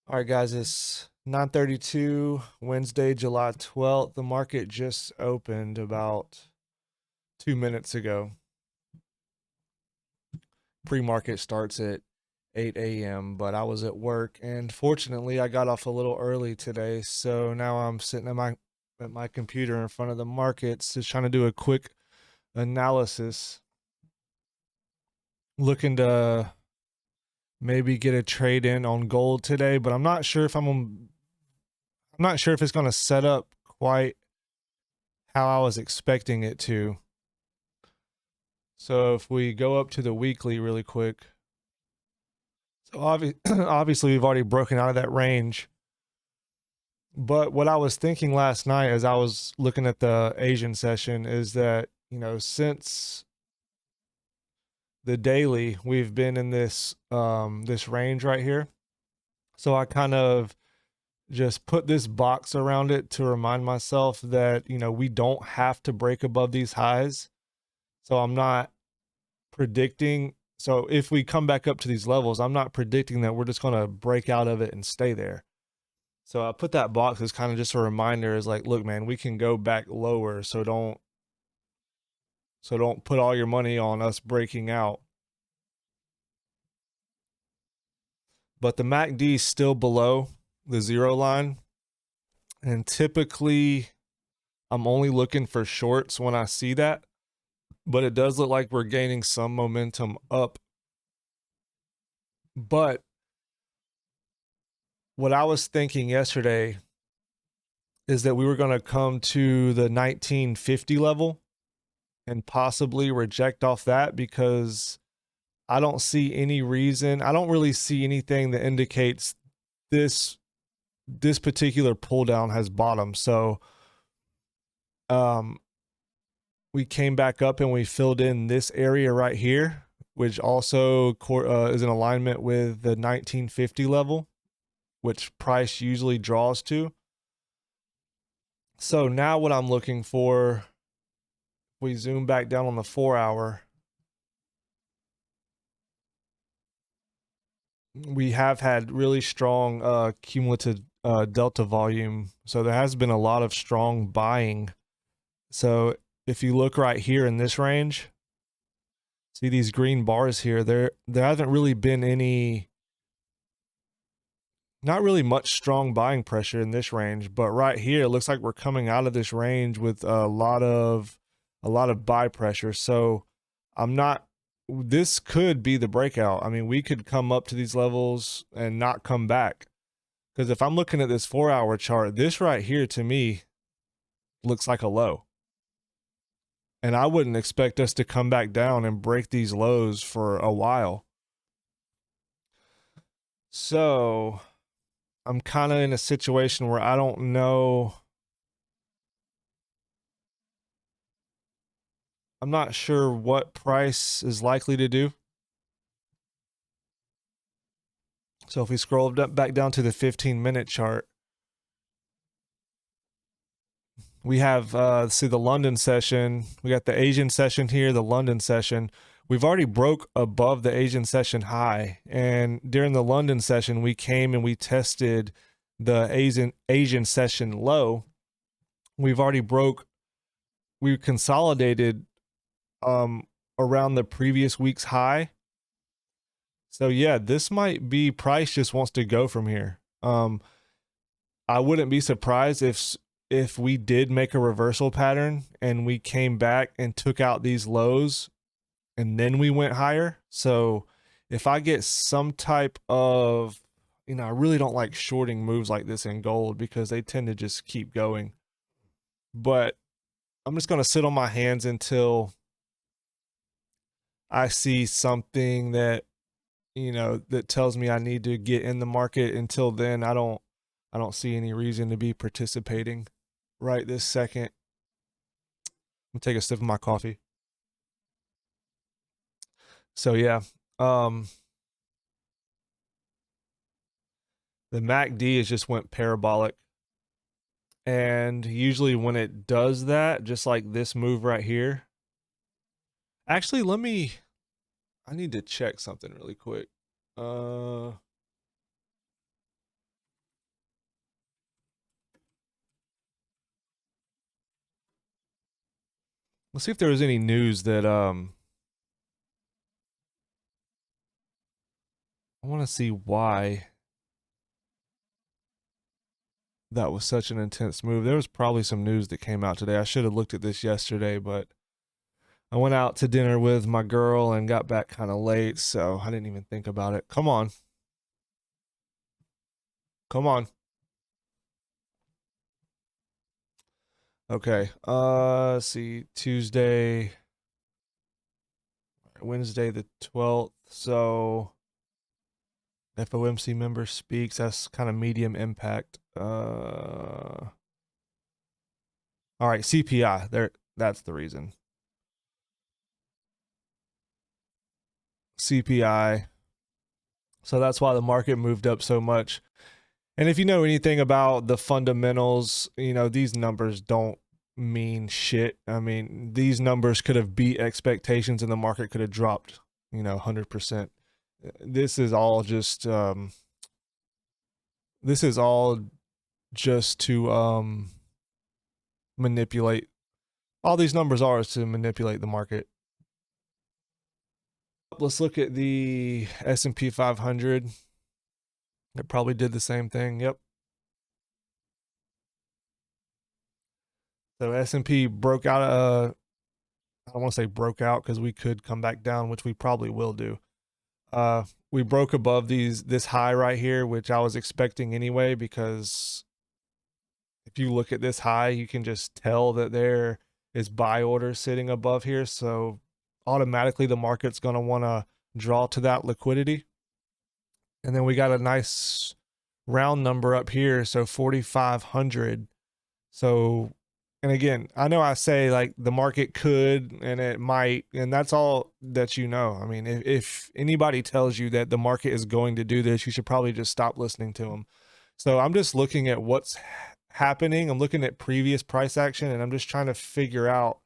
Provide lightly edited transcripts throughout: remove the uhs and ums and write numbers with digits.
All right, guys, it's 9:32, Wednesday, July 12th. The market just opened about 2 minutes ago. Pre-market starts at 8 a.m., but I was at work, and fortunately, I got off a little early today. So now I'm sitting at my computer in front of the markets, just trying to do a quick analysis, looking to maybe get a trade in on gold today. But I'm not sure if it's going to set up quite how I was expecting it to. So if we go up to the weekly really quick, so obviously we've already broken out of that range. But what I was thinking last night as I was looking at the Asian session is that, since the daily, we've been in this range right here. So I kind of just put this box around it to remind myself that, we don't have to break above these highs. So I'm not predicting. So if we come back up to these levels, I'm not predicting that we're just going to break out of it and stay there. So I put that box as kind of just a reminder, is like, look, man, we can go back lower. So don't put all your money on us breaking out. But the MACD is still below the zero line. And typically I'm only looking for shorts when I see that. But it does look like we're gaining some momentum up. But what I was thinking yesterday is that we were going to come to the 1950 level and possibly reject off that, because I don't see any reason. I don't really see anything that indicates this this particular pull down has bottomed. So um we came back up and we filled in this area right here, which also is in alignment with the 1950 level, which price usually draws to. So now what I'm looking for, we zoom back down on the 4 hour, we have had really strong cumulative delta volume. So there has been a lot of strong buying. So if you look right here in this range, see these green bars here, there hasn't really been any, not really much strong buying pressure in this range. But right here, it looks like we're coming out of this range with a lot of buy pressure. So I'm not, this could be the breakout. I mean, we could come up to these levels and not come back. Because if I'm looking at this 4 hour chart, this right here to me looks like a low. And I wouldn't expect us to come back down and break these lows for a while. So I'm kind of in a situation where I don't know. I'm not sure what price is likely to do. So if we scroll back down to the 15-minute chart, we have see the London session. We got the Asian session here, the London session. We've already broke above the Asian session high, and during the London session, we came and we tested the Asian session low. We've already broke. We consolidated around the previous week's high. So yeah, this might be price just wants to go from here. I wouldn't be surprised if we did make a reversal pattern and we came back and took out these lows and then we went higher. So if I get some type of, I really don't like shorting moves like this in gold because they tend to just keep going. But I'm just going to sit on my hands until I see something that tells me I need to get in the market. Until then, I don't see any reason to be participating right this second. I'm gonna take a sip of my coffee. So yeah, um, the MACD has just went parabolic, and usually when it does that, just like this move right here. Actually, I need to check something really quick. Uh, Let's see if there was any news that I want to see why that was such an intense move. There was probably some news that came out today. I should have looked at this yesterday, but I went out to dinner with my girl and got back kind of late, so I didn't even think about it. Come on. Come on. Okay. Let's see. Tuesday, Wednesday the 12th. So FOMC member speaks. That's kind of medium impact. All right, CPI. There, that's the reason. CPI. So that's why the market moved up so much. And if you know anything about the fundamentals, you know, these numbers don't mean shit. I mean, these numbers could have beat expectations and the market could have dropped, 100%. This is all just this is all just to manipulate. All these numbers are is to manipulate the market. Let's look at the S&P 500. It probably did the same thing. Yep. So S&P broke out. I don't want to say broke out because we could come back down, which we probably will do. We broke above this high right here, which I was expecting anyway, because if you look at this high, you can just tell that there is buy orders sitting above here. So automatically the market's going to want to draw to that liquidity. And then we got a nice round number up here. So 4,500. So, and again, I know I say like the market could and it might, and that's all that you know. I mean, if anybody tells you that the market is going to do this, you should probably just stop listening to them. So I'm just looking at what's happening. I'm looking at previous price action and I'm just trying to figure out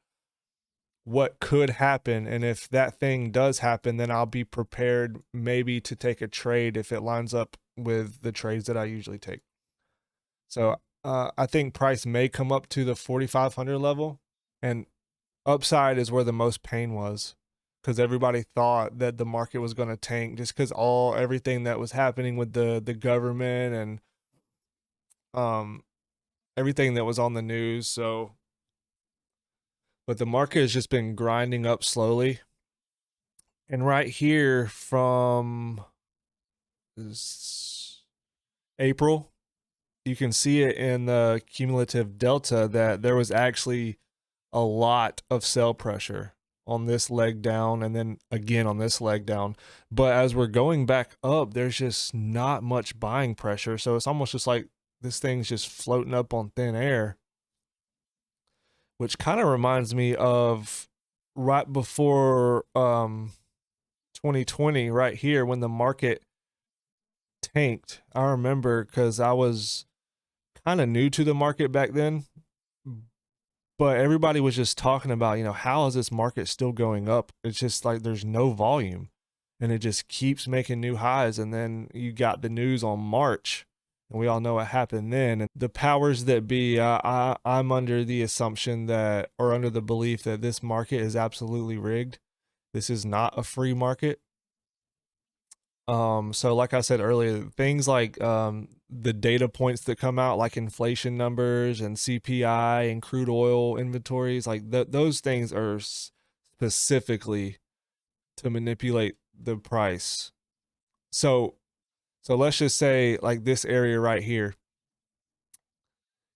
what could happen. And if that thing does happen, then I'll be prepared maybe to take a trade if it lines up with the trades that I usually take. So I think price may come up to the 4,500 level, and upside is where the most pain was, because everybody thought that the market was going to tank just because everything that was happening with the government and everything that was on the news. So, but the market has just been grinding up slowly. And right here from April, you can see it in the cumulative delta that there was actually a lot of sell pressure on this leg down and then again on this leg down. But as we're going back up, there's just not much buying pressure. So it's almost just like this thing's just floating up on thin air, which kind of reminds me of right before 2020, right here when the market tanked. I remember because I was kind of new to the market back then, but everybody was just talking about, how is this market still going up? It's just like there's no volume and it just keeps making new highs. And then you got the news on March and we all know what happened then. And the powers that be, I'm under the assumption that, or under the belief that this market is absolutely rigged. This is not a free market. So like I said earlier, things like the data points that come out, like inflation numbers and CPI and crude oil inventories, like those things are specifically to manipulate the price. So let's just say like this area right here.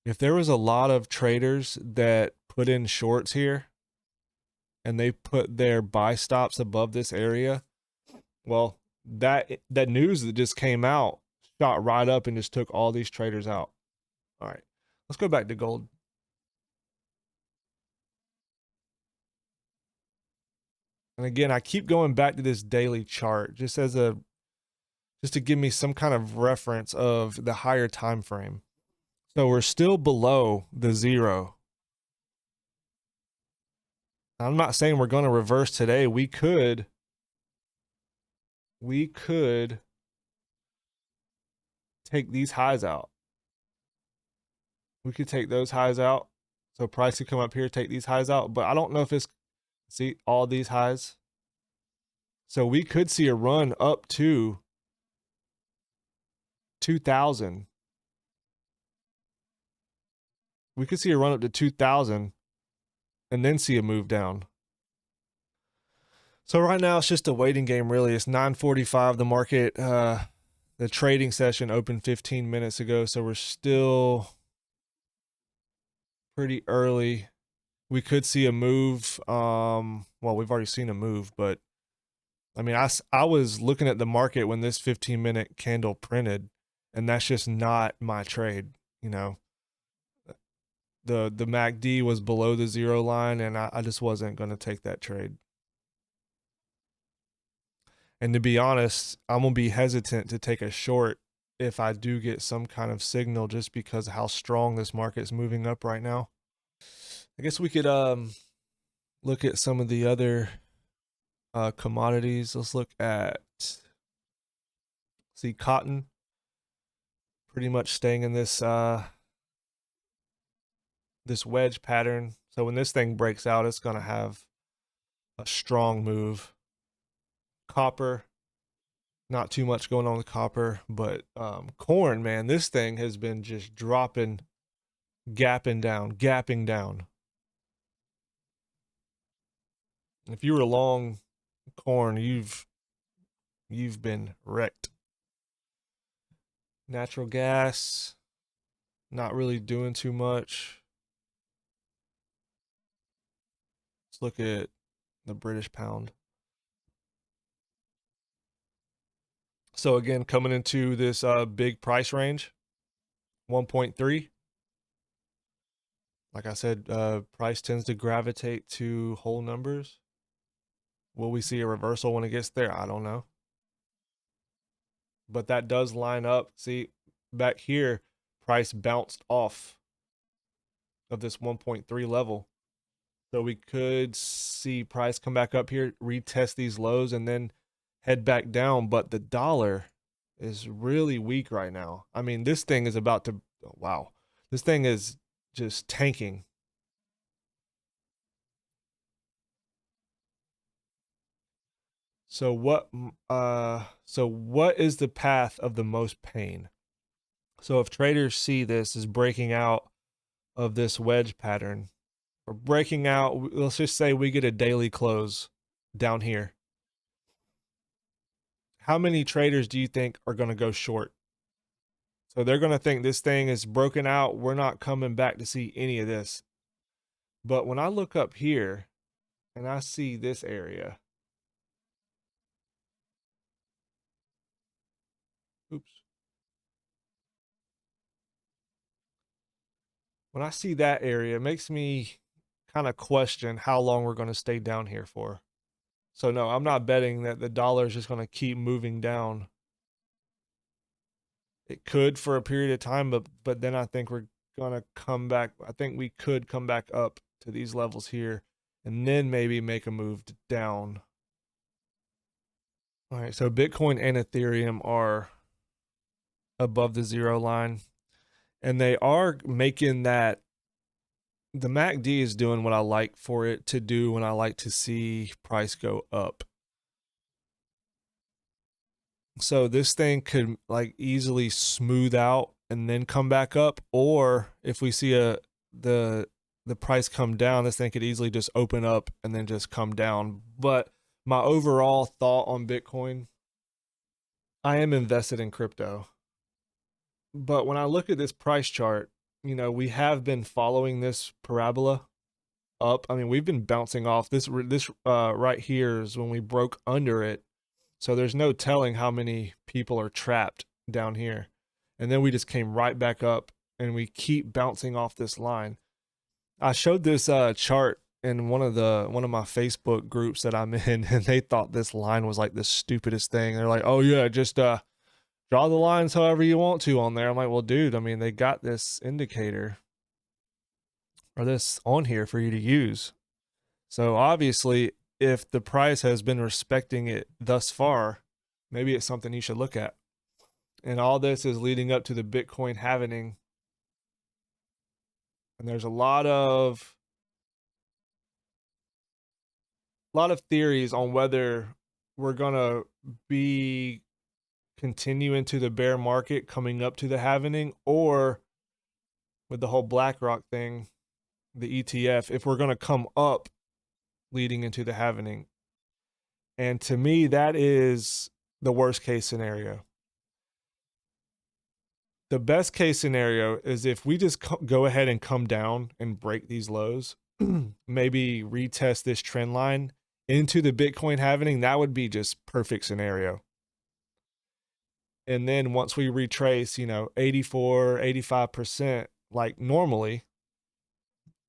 If there was a lot of traders that put in shorts here and they put their buy stops above this area, well, that news that just came out shot right up and just took all these traders out. All right, let's go back to gold. And again, I keep going back to this daily chart just to give me some kind of reference of the higher time frame. So we're still below the zero. I'm not saying we're going to reverse today. We could take these highs out. We could take those highs out So price could come up here, take these highs out, but I don't know if it's, see all these highs. So we could see a run up to 2000. We could see a run up to 2000 and then see a move down. So right now it's just a waiting game, really. It's 9:45. The market, the trading session opened 15 minutes ago, so we're still pretty early. We could see a move. Well, we've already seen a move, but I mean, I was looking at the market when this 15-minute candle printed, and that's just not my trade. You know, the MACD was below the zero line, and I just wasn't going to take that trade. And to be honest, I'm going to be hesitant to take a short if I do get some kind of signal, just because of how strong this market is moving up right now. I guess we could look at some of the other commodities. Let's look at, see, cotton pretty much staying in this this wedge pattern. So when this thing breaks out, it's going to have a strong move. Copper, not too much going on with copper, but corn, man, this thing has been just dropping, gapping down. If you were long corn, you've been wrecked. Natural gas, not really doing too much. Let's look at the British pound. So again, coming into this big price range, 1.3. Like I said, price tends to gravitate to whole numbers. Will we see a reversal when it gets there? I don't know. But that does line up. See, back here, price bounced off of this 1.3 level. So we could see price come back up here, retest these lows, and then head back down. But the dollar is really weak right now. I mean, this thing is about to, oh, wow, this thing is just tanking. So what is the path of the most pain? So if traders see this as breaking out of this wedge pattern, or breaking out, let's just say we get a daily close down here. How many traders do you think are going to go short? So they're going to think this thing is broken out. We're not coming back to see any of this. But when I look up here and I see this area, oops. When I see that area, it makes me kind of question how long we're going to stay down here for. So no, I'm not betting that the dollar is just going to keep moving down. It could for a period of time, but then I think we're going to come back. I think we could come back up to these levels here and then maybe make a move down. All right, so Bitcoin and Ethereum are above the zero line, and they are making that, the MACD is doing what I like for it to do when I like to see price go up. So this thing could like easily smooth out and then come back up, or if we see the price come down, this thing could easily just open up and then just come down. But my overall thought on Bitcoin, I am invested in crypto. But when I look at this price chart, you know, we have been following this parabola up. I mean, we've been bouncing off this right here is when we broke under it. So there's no telling how many people are trapped down here. And then we just came right back up and we keep bouncing off this line. I showed this chart in one of my Facebook groups that I'm in, and they thought this line was like the stupidest thing. They're like, "Oh yeah, just draw the lines however you want to on there." I'm like, "Well, dude, I mean, they got this indicator or this on here for you to use. So obviously, if the price has been respecting it thus far, maybe it's something you should look at." And all this is leading up to the Bitcoin halving And there's a lot of theories on whether we're going to be continuing to the bear market coming up to the halvening, or with the whole BlackRock thing, the ETF, if we're going to come up leading into the halvening. And to me, that is the worst case scenario. The best case scenario is if we just go ahead and come down and break these lows, maybe retest this trend line into the Bitcoin halvening. That would be just perfect scenario. And then once we retrace, 84, 85%, like normally,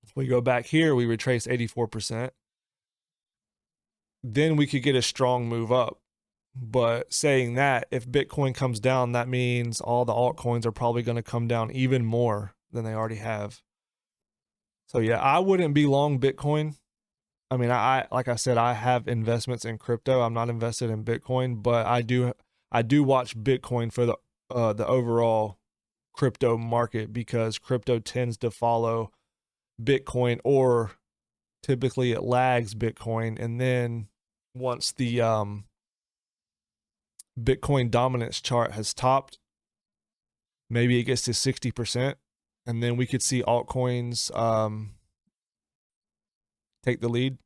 if we go back here, we retrace 84%, then we could get a strong move up. But saying that, if Bitcoin comes down, that means all the altcoins are probably going to come down even more than they already have. So yeah, I wouldn't be long Bitcoin. I mean, I like I said, I have investments in crypto. I'm not invested in Bitcoin, but I do watch Bitcoin for the overall crypto market, because crypto tends to follow Bitcoin, or typically it lags Bitcoin. And then once the Bitcoin dominance chart has topped, maybe it gets to 60%, and then we could see altcoins take the lead.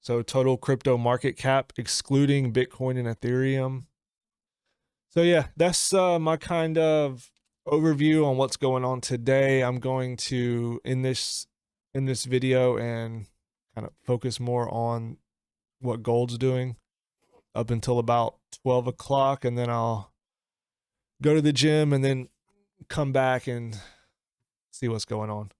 So total crypto market cap, excluding Bitcoin and Ethereum. So yeah, that's my kind of overview on what's going on today. I'm going to, in this video, and kind of focus more on what gold's doing up until about 12 o'clock, and then I'll go to the gym and then come back and see what's going on.